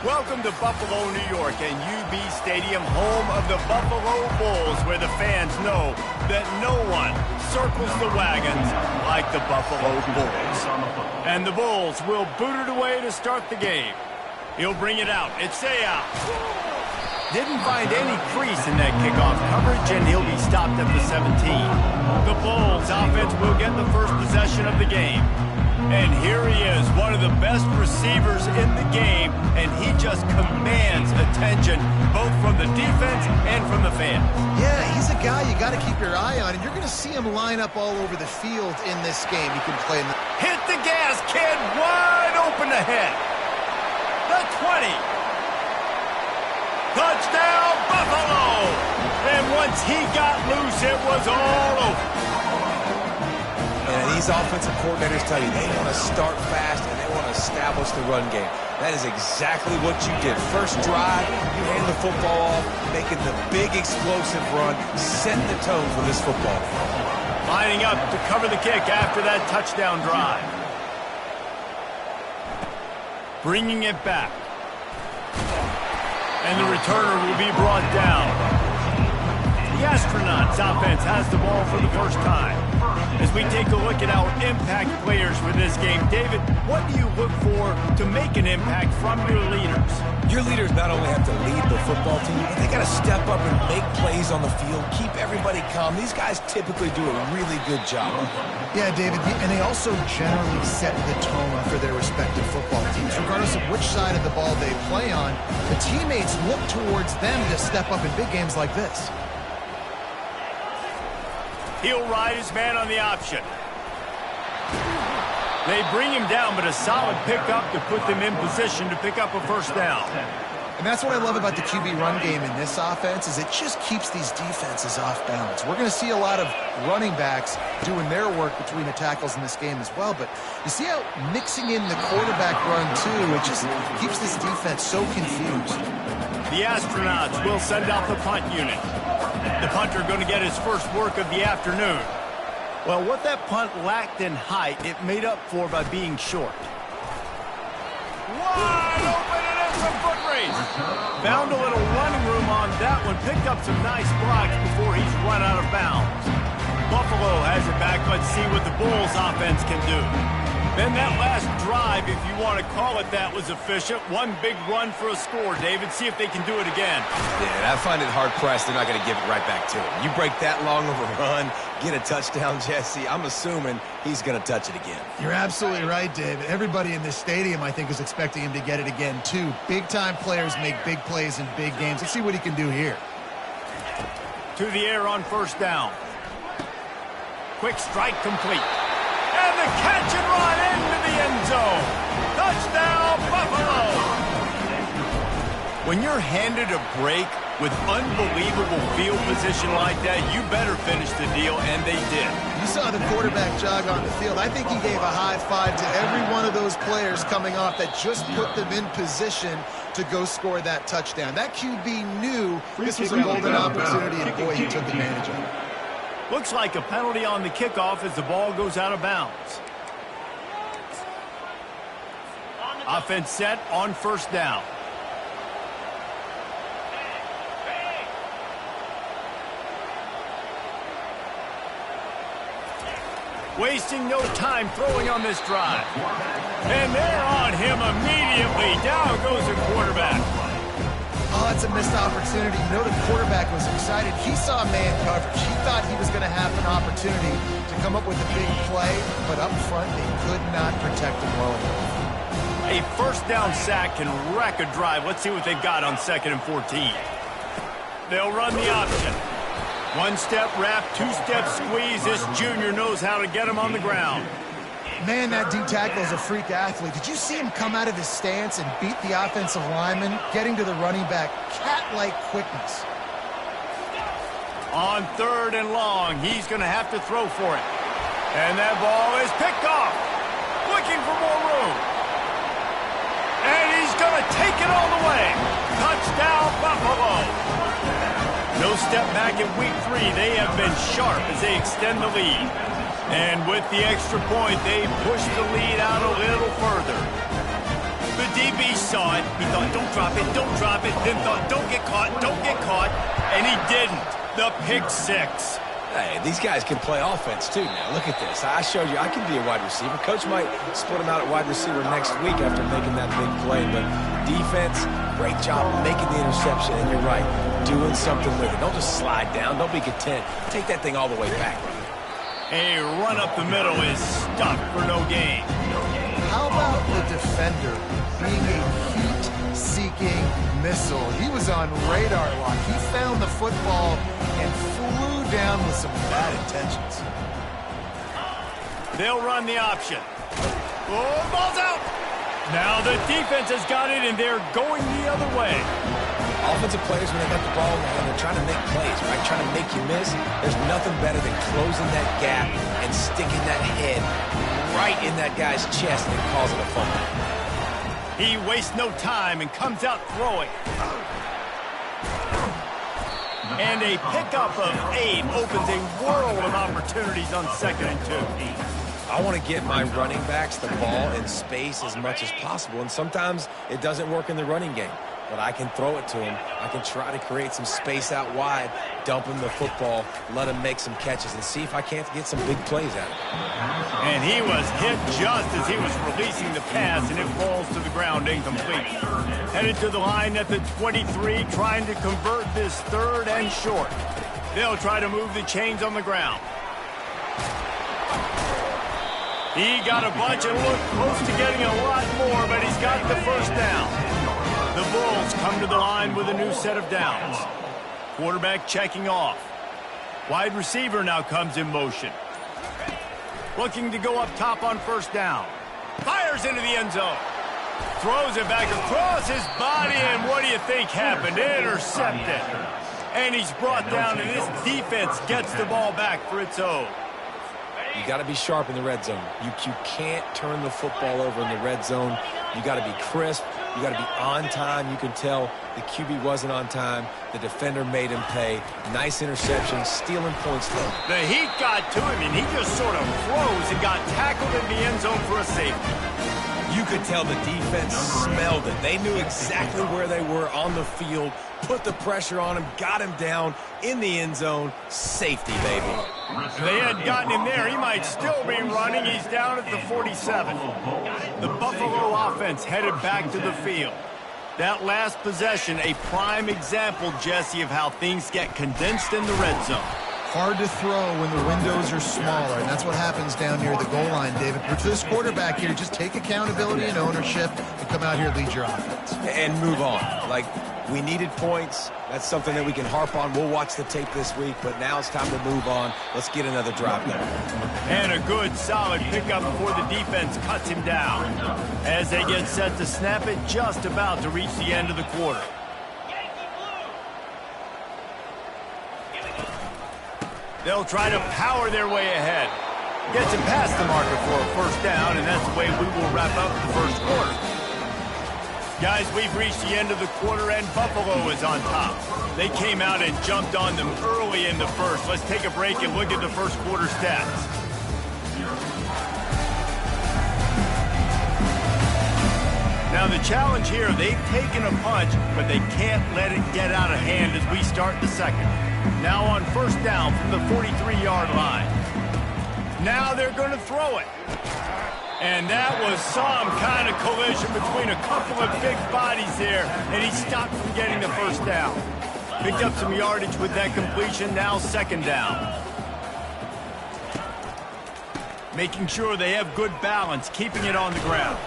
Welcome to Buffalo, New York, and UB Stadium, home of the Buffalo Bulls, where the fans know that no one circles the wagons like the Buffalo Bulls. And the Bulls will boot it away to start the game. He'll bring it out. It's out. Didn't find any crease in that kickoff coverage, and he'll be stopped at the 17. The Bulls offense will get the first possession of the game. And here he is, one of the best receivers in the game, and he just commands attention, both from the defense and from the fans. Yeah, he's a guy you got to keep your eye on, and you're going to see him line up all over the field in this game. He can play in the... Hit the gas, kid, wide open ahead. The 20. Touchdown, Buffalo! And once he got loose, it was all over. And these offensive coordinators tell you they want to start fast and they want to establish the run game. That is exactly what you did. First drive, you hand the football off, making the big explosive run, setting the tone for this football game. Lining up to cover the kick after that touchdown drive. Bringing it back. And the returner will be brought down. The Astronauts offense has the ball for the first time. As we take a look at our impact players for this game, David, what do you look for to make an impact from your leaders? Your leaders not only have to lead the football team, but they got to step up and make plays on the field, keep everybody calm. These guys typically do a really good job. Yeah, David, and they also generally set the tone for their respective football teams. Regardless of which side of the ball they play on, the teammates look towards them to step up in big games like this. He'll ride his man on the option. They bring him down, but a solid pickup to put them in position to pick up a first down. And that's what I love about the QB run game in this offense, is it just keeps these defenses off balance. We're going to see a lot of running backs doing their work between the tackles in this game as well, but you see how mixing in the quarterback run too, it just keeps this defense so confused. The Astronauts will send out the punt unit. The punter going to get his first work of the afternoon. Well, what that punt lacked in height, it made up for by being short. Wide open, and it's a foot race. Found a little running room on that one. Picked up some nice blocks before he's run out of bounds. Buffalo has it back. Let's see what the Bulls offense can do. Then that last drive, if you want to call it that, was efficient. One big run for a score, David. See if they can do it again. Yeah, I find it hard-pressed they're not going to give it right back to him. You break that long of a run, get a touchdown, Jesse, I'm assuming he's going to touch it again. You're absolutely right, David. Everybody in this stadium, I think, is expecting him to get it again, too. Big-time players make big plays in big games. Let's see what he can do here. To the air on first down. Quick strike complete. And the catch and run into the end zone. Touchdown, Buffalo! When you're handed a break with unbelievable field position like that, you better finish the deal, and they did. You saw the quarterback jog on the field. I think he gave a high five to every one of those players coming off that just put them in position to go score that touchdown. That QB knew this was a golden opportunity, and boy, he took advantage of it. Looks like a penalty on the kickoff as the ball goes out of bounds. Offense set on first down. Wasting no time throwing on this drive. And they're on him immediately. Down goes the quarterback. Oh, it's a missed opportunity. You know, the quarterback was excited. He saw man coverage. He thought he was going to have an opportunity to come up with a big play, but up front, they could not protect him well enough. A first down sack can wreck a drive. Let's see what they've got on 2nd and 14. They'll run the option. One-step wrap, two-step squeeze. This junior knows how to get him on the ground. Man, that D-tackle is a freak athlete. Did you see him come out of his stance and beat the offensive lineman, getting to the running back? Cat-like quickness. On 3rd and long, he's going to have to throw for it. And that ball is picked off. Looking for more room. And he's going to take it all the way. Touchdown, Buffalo. No step back in week 3. They have been sharp as they extend the lead. And with the extra point, they push the lead out a little further. The DB saw it. He thought, don't drop it, don't drop it. Then thought, don't get caught, don't get caught. And he didn't. The pick six. Hey, these guys can play offense, too, now. Look at this. I showed you I can be a wide receiver. Coach might split him out at wide receiver next week after making that big play. But defense, great job making the interception. And you're right, doing something with it. Don't just slide down. Don't be content. Take that thing all the way back. A run up the middle is stuck for no gain. How about the defender being a heat-seeking missile? He was on radar lock. He found the football and flew down with some bad intentions. They'll run the option. Oh, ball's out. Now the defense has got it, and they're going the other way. Offensive players, when they got the ball in their hand, they're trying to make plays, right? Trying to make you miss. There's nothing better than closing that gap and sticking that head right in that guy's chest and causing a fumble. He wastes no time and comes out throwing. And a pickup of 8 opens a world of opportunities on 2nd and 2. I want to get my running backs the ball in space as much as possible, and sometimes it doesn't work in the running game. But I can throw it to him. I can try to create some space out wide, dump him the football, let him make some catches, and see if I can't get some big plays out of him. And he was hit just as he was releasing the pass, and it falls to the ground incomplete. Headed to the line at the 23, trying to convert this 3rd and short. They'll try to move the chains on the ground. He got a bunch and looked close to getting a lot more, but he's got the first down. The Bulls come to the line with a new set of downs. Quarterback checking off. Wide receiver now comes in motion. Looking to go up top on 1st down. Fires into the end zone. Throws it back across his body, and what do you think happened? Intercepted. And he's brought down, and this defense gets the ball back for its own. You got to be sharp in the red zone. You can't turn the football over in the red zone. You got to be crisp. You got to be on time. You can tell the QB wasn't on time. The defender made him pay. Nice interception, stealing points though. The heat got to him, and he just sort of froze and got tackled in the end zone for a safety. You could tell the defense smelled it. They knew exactly where they were on the field, put the pressure on him, got him down in the end zone. Safety, baby. If they had gotten him there, he might still be running. He's down at the 47. The Buffalo offense headed back to the field. That last possession, a prime example, Jesse, of how things get condensed in the red zone. Hard to throw when the windows are smaller, and that's what happens down near the goal line, David. But for this quarterback here, just take accountability and ownership and come out here and lead your offense. And move on. Like, we needed points. That's something that we can harp on. We'll watch the tape this week, but now it's time to move on. Let's get another drive going. And a good, solid pickup before the defense cuts him down. As they get set to snap it, just about to reach the end of the quarter. They'll try to power their way ahead. Gets him past the marker for a 1st down, and that's the way we will wrap up the 1st quarter. Guys, we've reached the end of the quarter, and Buffalo is on top. They came out and jumped on them early in the 1st. Let's take a break and look at the 1st quarter stats. Now the challenge here, they've taken a punch, but they can't let it get out of hand as we start the 2nd. Now on 1st down from the 43-yard line. Now they're going to throw it. And that was some kind of collision between a couple of big bodies there, and he stopped from getting the 1st down. Picked up some yardage with that completion, now 2nd down. Making sure they have good balance, keeping it on the ground.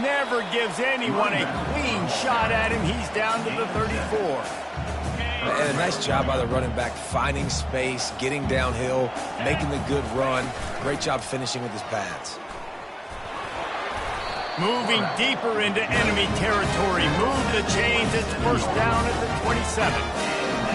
Never gives anyone a clean shot at him. He's down to the 34. And a nice job by the running back, finding space, getting downhill, making the good run. Great job finishing with his pads. Moving deeper into enemy territory. Move the chains. It's 1st down at the 27.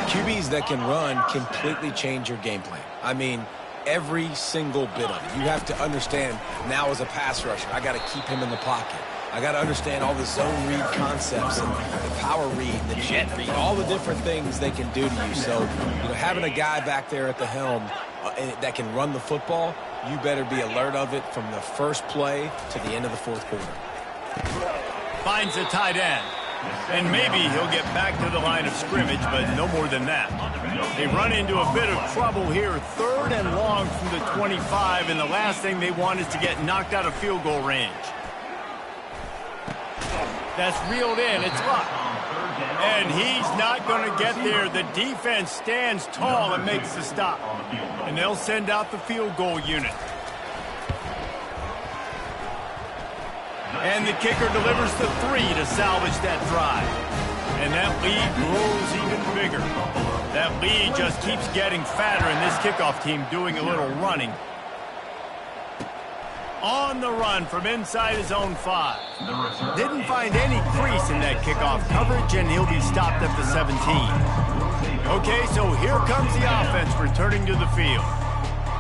QBs that can run completely change your game plan. I mean, every single bit of it. You have to understand now as a pass rusher, I got to keep him in the pocket. I got to understand all the zone read concepts and the power read, the jet read, all the different things they can do to you. So, having a guy back there at the helm that can run the football, you better be alert of it from the 1st play to the end of the 4th quarter. Finds the tight end. And maybe he'll get back to the line of scrimmage, but no more than that. They run into a bit of trouble here. 3rd and long from the 25, and the last thing they want is to get knocked out of field goal range. That's reeled in. It's Luck. And he's not going to get there. The defense stands tall and makes the stop. And they'll send out the field goal unit. And the kicker delivers the 3 to salvage that drive. And that lead grows even bigger. That lead just keeps getting fatter, and this kickoff team doing a little running. On the run from inside his own 5. Didn't find any crease in that kickoff coverage, and he'll be stopped at the 17. Okay, so here comes the offense returning to the field.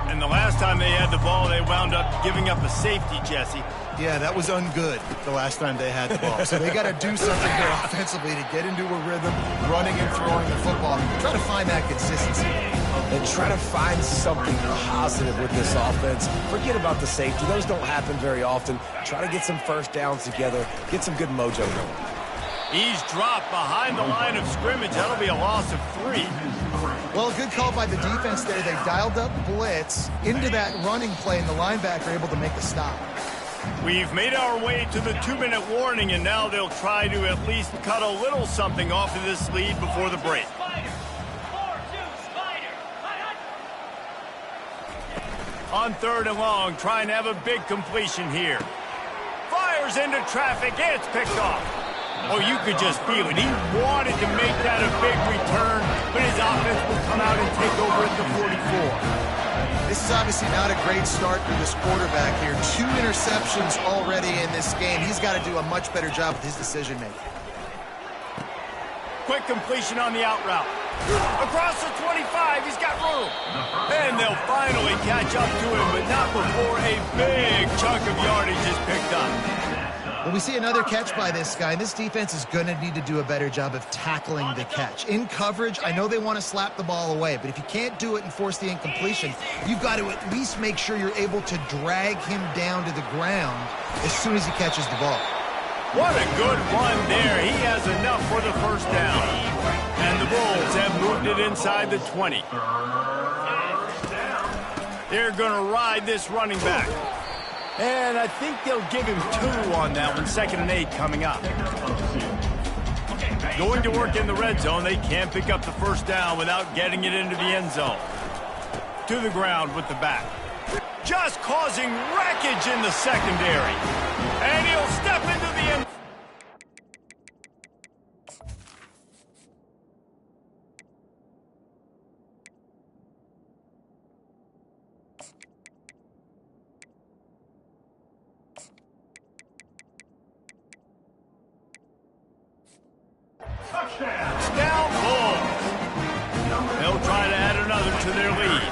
And the last time they had the ball, they wound up giving up a safety, Jesse. Yeah, that was ungood the last time they had the ball. So they got to do something here offensively to get into a rhythm, running and throwing the football. Try to find that consistency. And try to find something positive with this offense. Forget about the safety. Those don't happen very often. Try to get some first downs together. Get some good mojo going. He's dropped behind the line of scrimmage. That'll be a loss of 3. Well, a good call by the defense there. They dialed up blitz into that running play, and the linebacker able to make the stop. We've made our way to the 2-minute warning, and now they'll try to at least cut a little something off of this lead before the break. On 3rd and long, trying to have a big completion here. Fires into traffic, it's picked off. Oh, you could just feel it. He wanted to make that a big return, but his offense will come out and take over at the 44. This is obviously not a great start for this quarterback here. 2 interceptions already in this game. He's got to do a much better job with his decision-making. Quick completion on the out route. Across the 25, he's got room. And they'll finally catch up to him, but not before a big chunk of yardage is picked up. Well, we see another catch by this guy. This defense is going to need to do a better job of tackling the catch. In coverage, I know they want to slap the ball away, but if you can't do it and force the incompletion, you've got to at least make sure you're able to drag him down to the ground as soon as he catches the ball. What a good run there. He has enough for the first down. And the Bulls have moved it inside the 20. They're going to ride this running back. And I think they'll give him 2 on that one. 2nd and 8 coming up. Going to work in the red zone. They can't pick up the first down without getting it into the end zone. To the ground with the back. Just causing wreckage in the secondary. And he'll step into the end. Down ball. They'll try to add another to their lead.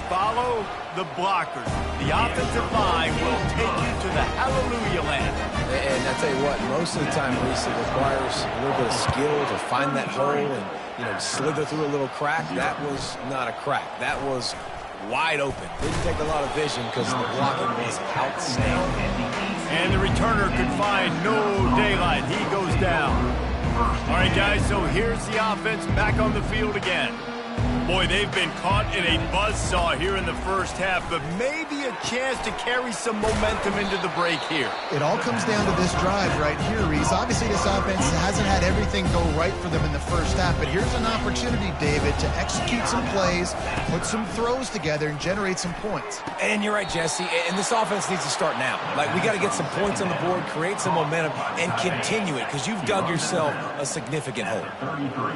Follow the blockers. The offensive line will take you to the hallelujah land. And I tell you what, most of the time, Reese, it requires a little bit of skill to find that hole and, slither through a little crack. That was not a crack. That was wide open. Didn't take a lot of vision because the blocking was outstanding. And the returner could find no daylight. He goes down. All right, guys, so here's the offense back on the field again. Boy, they've been caught in a buzzsaw here in the first half, but maybe a chance to carry some momentum into the break here. It all comes down to this drive right here, Reese. Obviously, this offense hasn't had everything go right for them in the first half, but here's an opportunity, David, to execute some plays, put some throws together, and generate some points. And you're right, Jesse, and this offense needs to start now. Like, we got to get some points on the board, create some momentum, and continue it, because you've dug yourself a significant hole.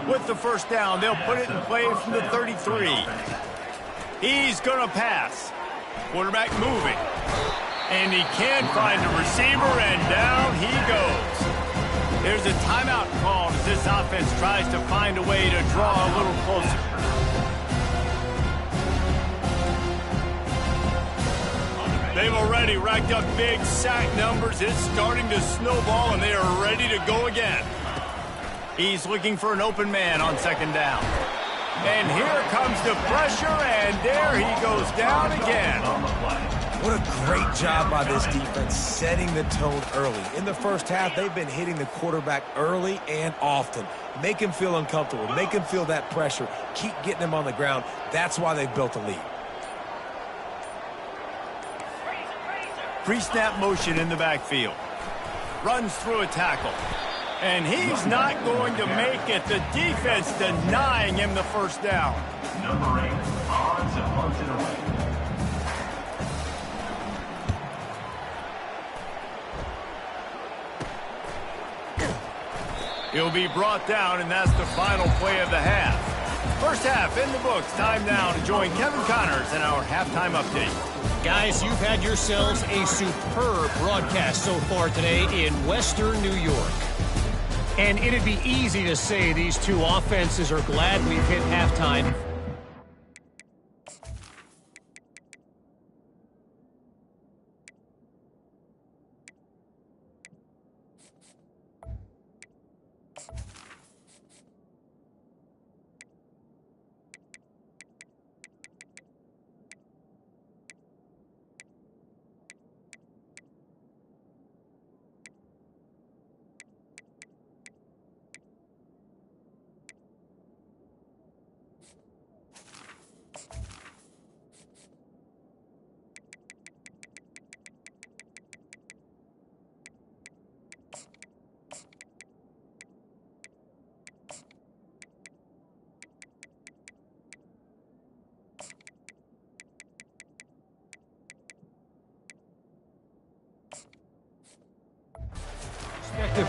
With the first down, they'll put it in play from the 33. He's going to pass. Quarterback moving. And he can't find a receiver, and down he goes. There's a timeout called as this offense tries to find a way to draw a little closer. They've already racked up big sack numbers. It's starting to snowball, and they are ready to go again. He's looking for an open man on 2nd down. And here comes the pressure, and there he goes down again. What a great job by this defense setting the tone early. In the first half, they've been hitting the quarterback early and often. Make him feel uncomfortable. Make him feel that pressure. Keep getting him on the ground. That's why they've built a lead. Pre-snap motion in the backfield. Runs through a tackle. And he's not going to make it. The defense denying him the first down. Number 8, odds and punted away. He'll be brought down, and that's the final play of the half. First half in the books. Time now to join Kevin Connors in our halftime update. Guys, you've had yourselves a superb broadcast so far today in Western New York. And it'd be easy to say these two offenses are glad we've hit halftime.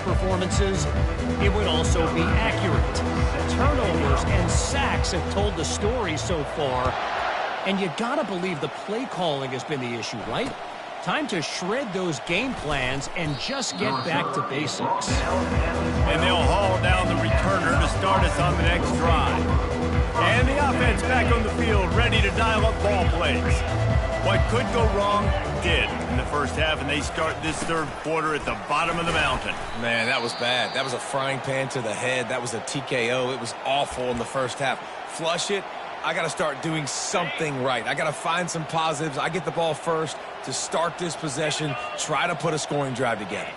Performances, it would also be accurate. Turnovers and sacks have told the story so far, and you gotta believe the play calling has been the issue, right? Time to shred those game plans and just get back to basics. And they'll haul down the returner to start us on the next drive. And the offense back on the field, ready to dial up ball plays. What could go wrong did in the first half, and they start this third quarter at the bottom of the mountain. Man, that was bad. That was a frying pan to the head. That was a TKO. It was awful in the first half. Flush it. I got to start doing something right. I got to find some positives. I get the ball first to start this possession, try to put a scoring drive together.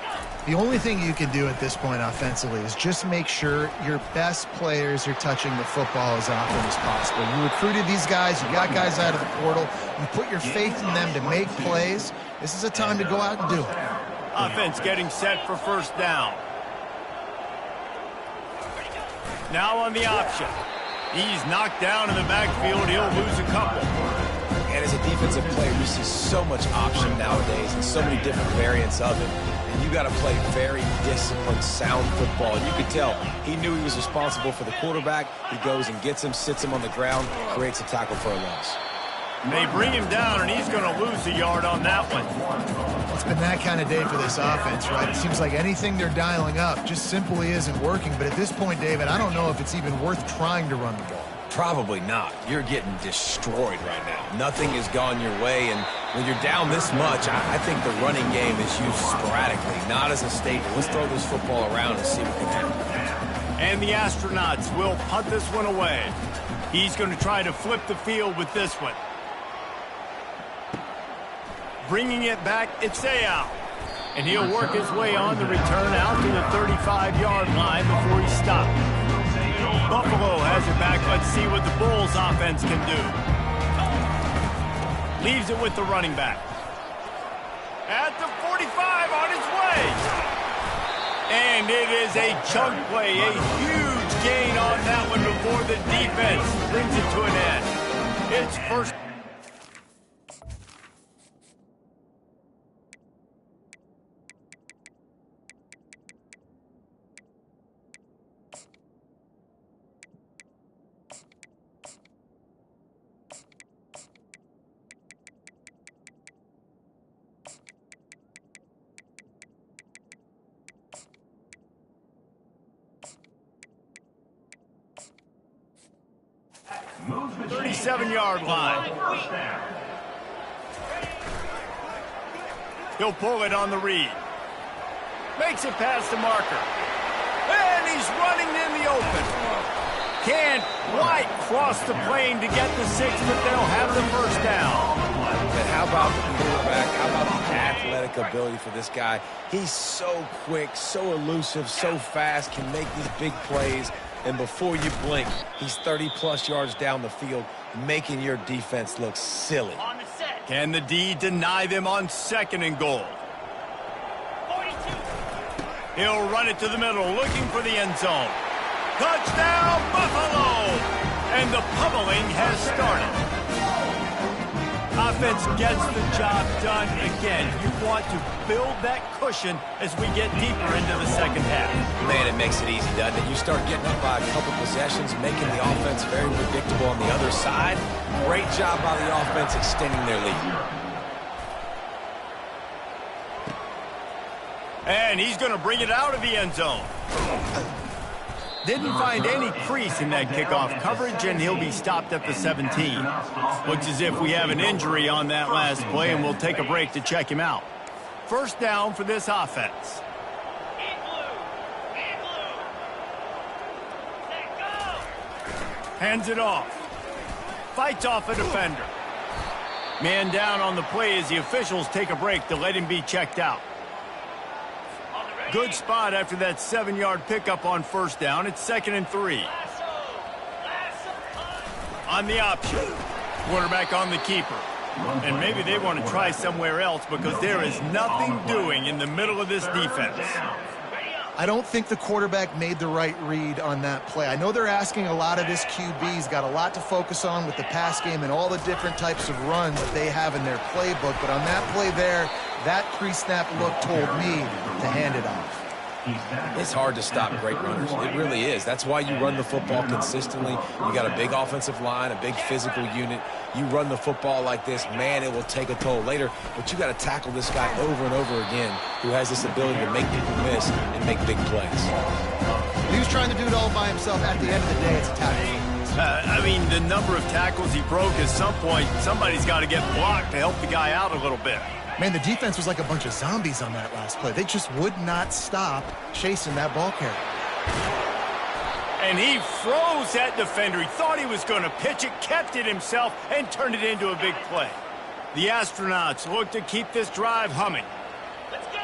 The only thing you can do at this point offensively is just make sure your best players are touching the football as often as possible. You recruited these guys. You got guys out of the portal. You put your faith in them to make plays. This is a time to go out and do it. Offense getting set for first down. Now on the option. He's knocked down in the backfield. He'll lose a couple. And as a defensive player, you see so much option nowadays and so many different variants of it. And you got to play very disciplined, sound football. And you could tell he knew he was responsible for the quarterback. He goes and gets him, sits him on the ground, creates a tackle for a loss. They bring him down, and he's going to lose a yard on that one. It's been that kind of day for this offense, right? It seems like anything they're dialing up just simply isn't working. But at this point, David, I don't know if it's even worth trying to run the ball. Probably not. You're getting destroyed right now. Nothing has gone your way, and when you're down this much, I think the running game is used sporadically, not as a staple. Let's throw this football around and see what can happen. And the Astronauts will punt this one away. He's going to try to flip the field with this one. Bringing it back, it's out. And he'll work his way on the return out to the 35-yard line before he stopped. Buffalo has it back. Let's see what the Bulls offense can do. Leaves it with the running back. At the 45 on his way. And it is a chunk play, a huge gain on that one before the defense brings it to an end. It's first. Moves the 37-yard line. He'll pull it on the read. Makes it past the marker. And he's running in the open. Can't quite cross the plane to get the 6, but they'll have the first down. But how about the quarterback athletic ability for this guy. He's so quick, so elusive, so fast, can make these big plays. And before you blink, he's 30-plus yards down the field, making your defense look silly. Can the D deny them on 2nd and goal? He'll run it to the middle, looking for the end zone. Touchdown, Buffalo! And the pummeling has started. Offense gets the job done again. You want to build that cushion as we get deeper into the second half. Man, it makes it easy, doesn't it? You start getting up by a couple possessions, making the offense very predictable on the other side. Great job by the offense extending their lead. And he's going to bring it out of the end zone. Didn't find any crease in that kickoff coverage, and he'll be stopped at the 17. Looks as if we have an injury on that last play, and we'll take a break to check him out. First down for this offense. Hands it off. Fights off a defender. Man down on the play as the officials take a break to let him be checked out. Good spot after that 7-yard pickup on first down. It's 2nd and 3. On the option. Quarterback on the keeper. And maybe they want to try somewhere else because there is nothing doing in the middle of this defense. I don't think the quarterback made the right read on that play. I know they're asking a lot of this QB. He's got a lot to focus on with the pass game and all the different types of runs that they have in their playbook. But on that play there, that pre-snap look told me to hand it off. It's hard to stop great runners. It really is. That's why you run the football consistently. You got a big offensive line, a big physical unit. You run the football like this, man, it will take a toll later. But you got to tackle this guy over and over again who has this ability to make people miss and make big plays. He was trying to do it all by himself. At the end of the day, it's a tackle. I mean, the number of tackles he broke, at some point, somebody's got to get blocked to help the guy out a little bit. Man, the defense was like a bunch of zombies on that last play. They just would not stop chasing that ball carrier. And he froze that defender. He thought he was going to pitch it, kept it himself, and turned it into a big play. The astronauts look to keep this drive humming. Let's go!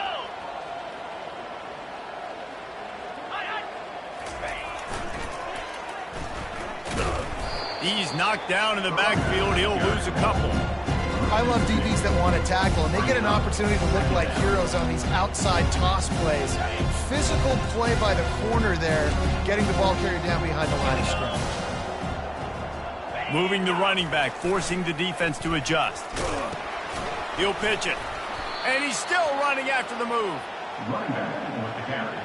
He's knocked down in the backfield. He'll lose a couple. I love DBs that want to tackle, and they get an opportunity to look like heroes on these outside toss plays. Physical play by the corner there, getting the ball carried down behind the line of scrimmage. Moving the running back, forcing the defense to adjust. He'll pitch it. And he's still running after the move. Running back with the carry.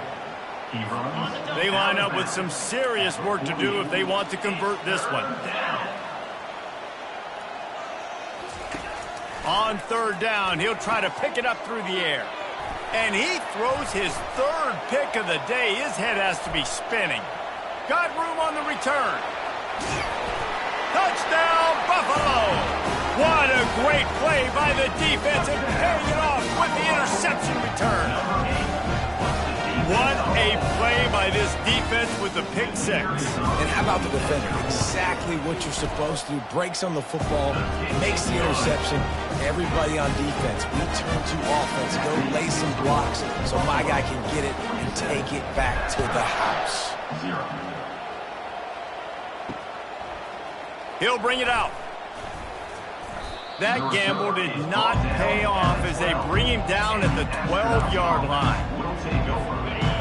He runs. They line up with some serious work to do if they want to convert this one. On third down, he'll try to pick it up through the air. And he throws his third pick of the day. His head has to be spinning. Got room on the return. Touchdown, Buffalo! What a great play by the defense and paying it off with the interception return. What a play by this defense with the pick six. And how about the defender? Exactly what you're supposed to do. Breaks on the football, makes the interception. Everybody on defense, we turn to offense. Go lay some blocks so my guy can get it and take it back to the house. He'll bring it out. That gamble did not pay off as they bring him down at the 12-yard line.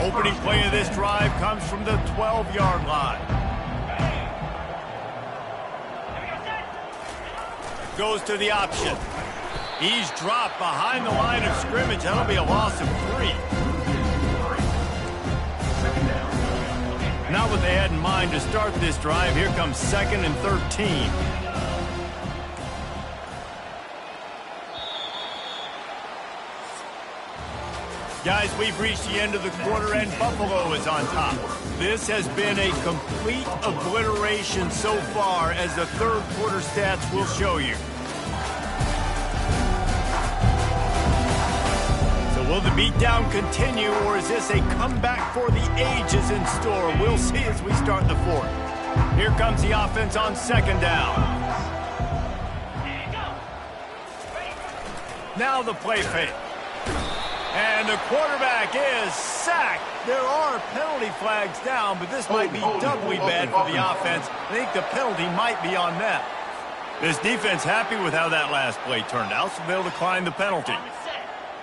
Opening play of this drive comes from the 12-yard line. Goes to the option. He's dropped behind the line of scrimmage. That'll be a loss of 3. Not what they had in mind to start this drive. Here comes 2nd and 13. Guys, we've reached the end of the quarter, and Buffalo is on top. This has been a complete obliteration so far, as the third quarter stats will show you. So will the beatdown continue, or is this a comeback for the ages in store? We'll see as we start the fourth. Here comes the offense on 2nd down. Now the play fake. And the quarterback is sacked. There are penalty flags down, but this might be doubly bad for the offense. I think the penalty might be on them. This defense happy with how that last play turned out, so they'll decline the penalty.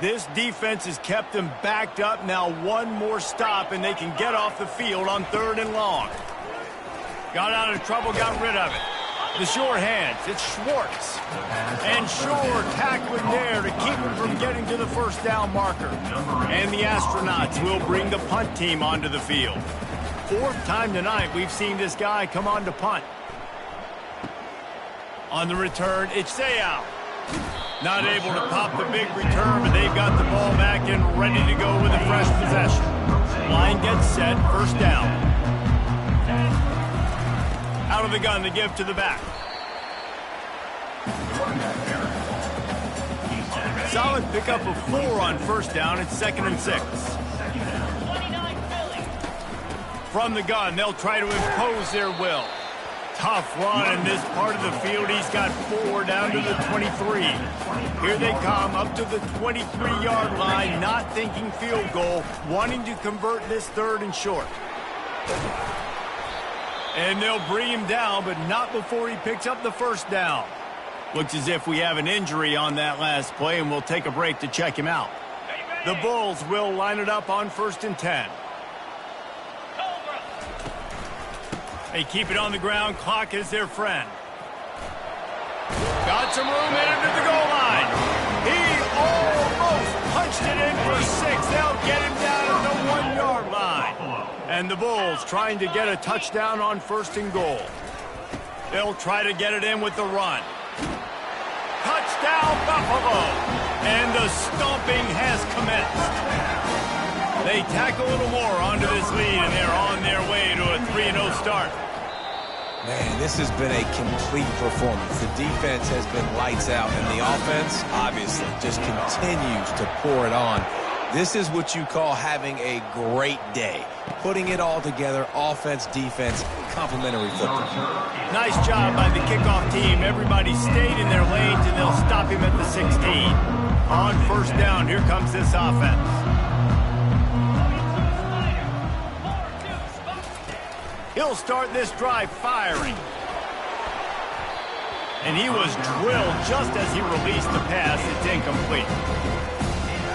This defense has kept them backed up. Now one more stop, and they can get off the field on 3rd and long. Got out of trouble, got rid of it. The sure hands, it's Schwartz. And Shore tackling there to keep him from getting to the first down marker. And the Astronauts will bring the punt team onto the field. 4th time tonight we've seen this guy come on to punt. On the return, it's Sayal. Not able to pop the big return, but they've got the ball back and ready to go with a fresh possession. Line gets set, 1st down. Out of the gun to give to the back. Solid pickup of 4 on 1st down. It's 2nd and 6. From the gun, they'll try to impose their will. Tough run in this part of the field. He's got 4 down to the 23. Here they come up to the 23-yard line, not thinking field goal, wanting to convert this 3rd and short. And they'll bring him down, but not before he picks up the 1st down. Looks as if we have an injury on that last play, and we'll take a break to check him out. The Bulls will line it up on 1st and 10. They keep it on the ground. Clock is their friend. Got some room headed to the goal line. He almost punched it in for 6. They'll get him down at the 1-yard line. And the Bulls trying to get a touchdown on 1st and goal. They'll try to get it in with the run. Touchdown, Buffalo. And the stomping has commenced. They tack a little more onto this lead, and they're on their way to a 3-0 start. Man, this has been a complete performance. The defense has been lights out, and the offense, obviously, just continues to pour it on. This is what you call having a great day. Putting it all together, offense, defense, complementary football. Nice job by the kickoff team. Everybody stayed in their lanes, and they'll stop him at the 16. On 1st down, here comes this offense. He'll start this drive firing. And he was drilled just as he released the pass. It's incomplete.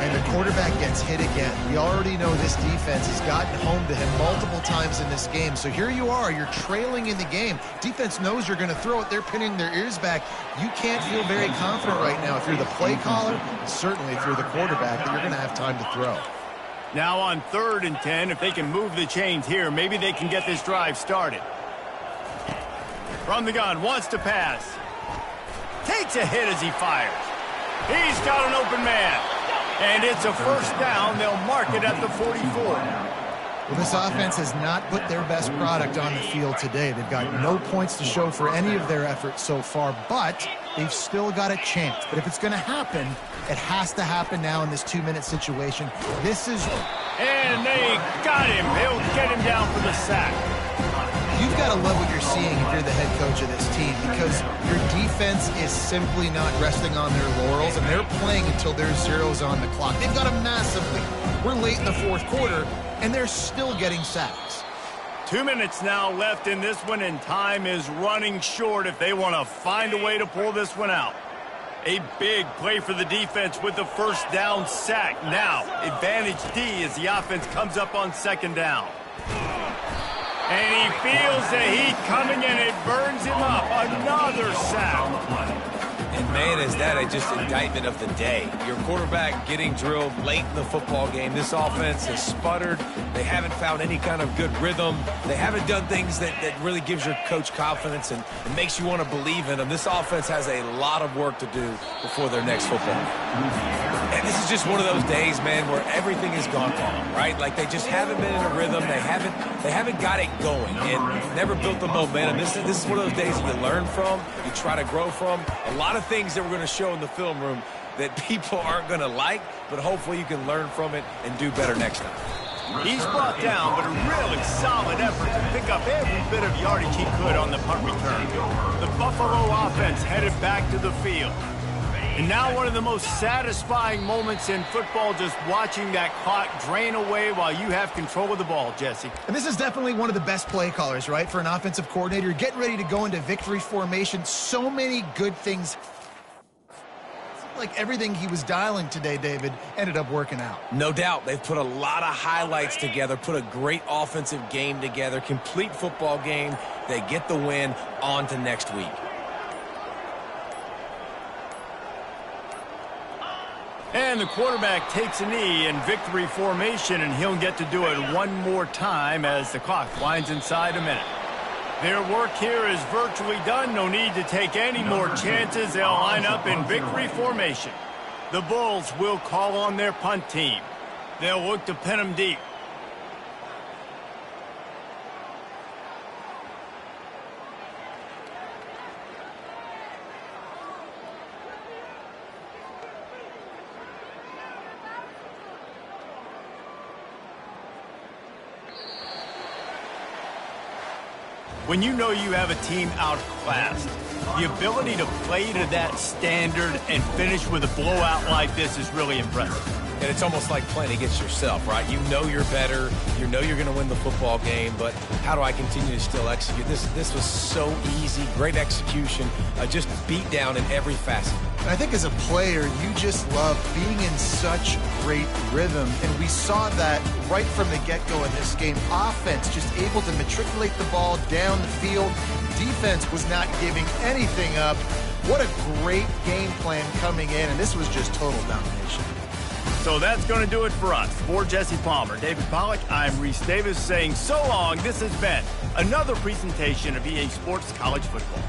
And the quarterback gets hit again. We already know this defense has gotten home to him multiple times in this game. So here you are, you're trailing in the game. Defense knows you're going to throw it. They're pinning their ears back. You can't feel very confident right now if you're the play caller, certainly if you're the quarterback, that you're going to have time to throw. Now on 3rd and 10, if they can move the chains here, maybe they can get this drive started. From the gun, wants to pass. Takes a hit as he fires. He's got an open man. And it's a 1st down. They'll mark it at the 44. Well, this offense has not put their best product on the field today. They've got no points to show for any of their efforts so far, but they've still got a chance. But if it's going to happen, it has to happen now in this 2-minute situation. This is... And they got him. They'll get him down for the sack. You've got to love what you're seeing if you're the head coach of this team, because your defense is simply not resting on their laurels, and they're playing until there's zeros on the clock. They've got a massive lead. We're late in the 4th quarter, and they're still getting sacks. 2 minutes now left in this one, and time is running short if they want to find a way to pull this one out. A big play for the defense with the 1st down sack. Now, advantage D as the offense comes up on 2nd down. And he feels the heat coming, and it burns him up. Another sack. And man, is that just indictment of the day. Your quarterback getting drilled late in the football game. This offense has sputtered. They haven't found any kind of good rhythm. They haven't done things that really gives your coach confidence and makes you want to believe in them. This offense has a lot of work to do before their next football game. And this is just one of those days, man, where everything has gone wrong, right? Like they just haven't been in a rhythm. They haven't got it going and never built the momentum. This is one of those days that you learn from, you try to grow from. A lot of things that we're going to show in the film room that people aren't going to like, but hopefully you can learn from it and do better next time. He's brought down, but a really solid effort to pick up every bit of yardage he could on the punt return. The Buffalo offense headed back to the field. And now one of the most satisfying moments in football, just watching that clock drain away while you have control of the ball, Jesse. And this is definitely one of the best play callers, right, for an offensive coordinator. You're getting ready to go into victory formation. So many good things. Like everything he was dialing today, David, ended up working out. No doubt. They've put a lot of highlights together, put a great offensive game together, complete football game. They get the win. On to next week. And the quarterback takes a knee in victory formation, and he'll get to do it one more time as the clock winds inside a minute. Their work here is virtually done. No need to take any more chances. They'll line up in victory formation. The Bulls will call on their punt team. They'll look to pin them deep. When you know you have a team outclassed, the ability to play to that standard and finish with a blowout like this is really impressive. And it's almost like playing against yourself, right? You know you're better. You know you're going to win the football game, but how do I continue to still execute? This was so easy. Great execution. Just beat down in every facet. And I think as a player, you just love being in such great rhythm. And we saw that right from the get-go in this game. Offense just able to matriculate the ball down the field. Defense was not giving anything up. What a great game plan coming in, and this was just total domination. So that's going to do it for us. For Jesse Palmer, David Pollack, I'm Reese Davis saying so long. This has been another presentation of EA Sports College Football.